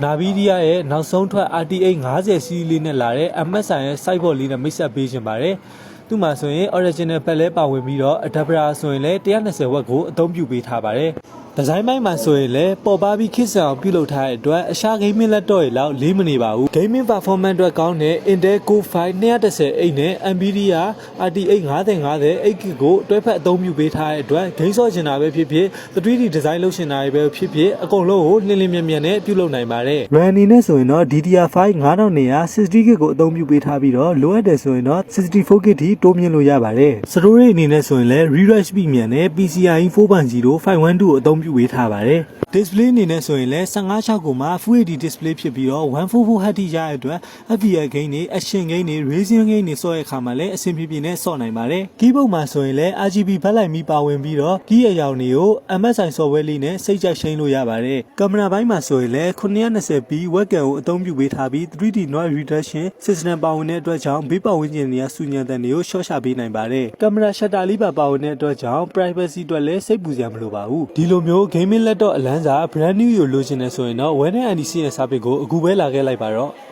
Nvidia ရဲ့နောက်ဆုံးထွက် RTX 50 series လေးနဲ့လာတဲ့ MSI ရဲ့ sideboard လေးနဲ့မိတ်ဆက်ပေးခြင်းပါတယ်။သူ့မှာဆိုရင် original ပက်လဲပါဝင်ပြီးတော့ adapter ဆိုရင်လည်း120 watt ကိုအသုံးပြုပေးထားပါတယ်။ဒီဇိုင်းပိုင်းမှာဆိုရင်လည်းပေါ်ပါပြီးခစ်ဆန်အောင်ပြုလုပ်ထားတဲ့အတွက်အရှာ gaming laptop တွေလောက်လေးမနေပါဘူး။ gaming performance အတွက်ကောင်းတဲ့ Intel Core i5 210H နဲ့ Nvidia RTX 5050 8GB ကိုတွဲဖက်အသုံးပြုပေးထားတဲ့အတွက် game ဆော့ချင်တာပဲဖြစ်ဖြစ် 3D design လုပ်ချင်တာပဲဖြစ်ဖြစ်အကုန်လုံးကိုလင်းလင်းမြတ်မြတ်နဲ့ပြုလုပ်နိုင်ပါတယ်။ RAM အနေနဲ့ဆိုရင်တော့ DDR5 5200 60GB ကိုအသုံးပြုပေးထားပြီးတော့လိုအပ်တယ်ဆိုရင်တော့ 64GB ထိတိုးမြင့်လို့ရပါတယ်။ storage အနေနဲ့ဆိုရင်လည်း refresh speed မြန်တဲ့ PCIe 4.0 512ကိုအသုံးပြုပေးထားပါတယ်။ display အနေနဲ့ဆိုရင်လည်း1560မှာ Full HD display ဖြစ်ပြီးတော့ 144Hz ထိရတဲ့အတွက် FPS game တွေ action game တွေ racing game တွေဆော့တဲ့အခါမှာလည်းအဆင်ပြေပြေနဲ့ဆော့နိုင်ပါတယ်။ keyboard မှာဆိုရင်လည်း RGB backlight မီပါဝင်ပြီးတော့ key အရောင်တွေကို MSI software လေးနဲ့စိတ်ကြိုက်ရှိန်းလို့ရပါတယ်။ ကင်မရာပိုင်းမှာဆိုရင်လည်း 920p webcam ကိုအသုံးပြုပေးထားပြီး 3D noise reduction system ပါဝင်တဲ့အတွက်ကြောင့်ဘေးပတ်ဝန်းကျင်တွေကဆူညံသံတွေကိုရှော့ချပေးနိုင်ပါတယ်။ ကင်မရာ shutter လေးပါဝင်တဲ့အတွက်ကြောင့် privacy အတွက်လည်းစိတ်ပူစရာမလိုပါဘူး။ဒီလိုမျိုး gaming laptop အလန်းစာ brand new ကိုလိုချင်နေဆိုရင်တော့ Well & IDC ရဲ့ service ကိုအခုပဲလာခဲ့လိုက်ပါတော့။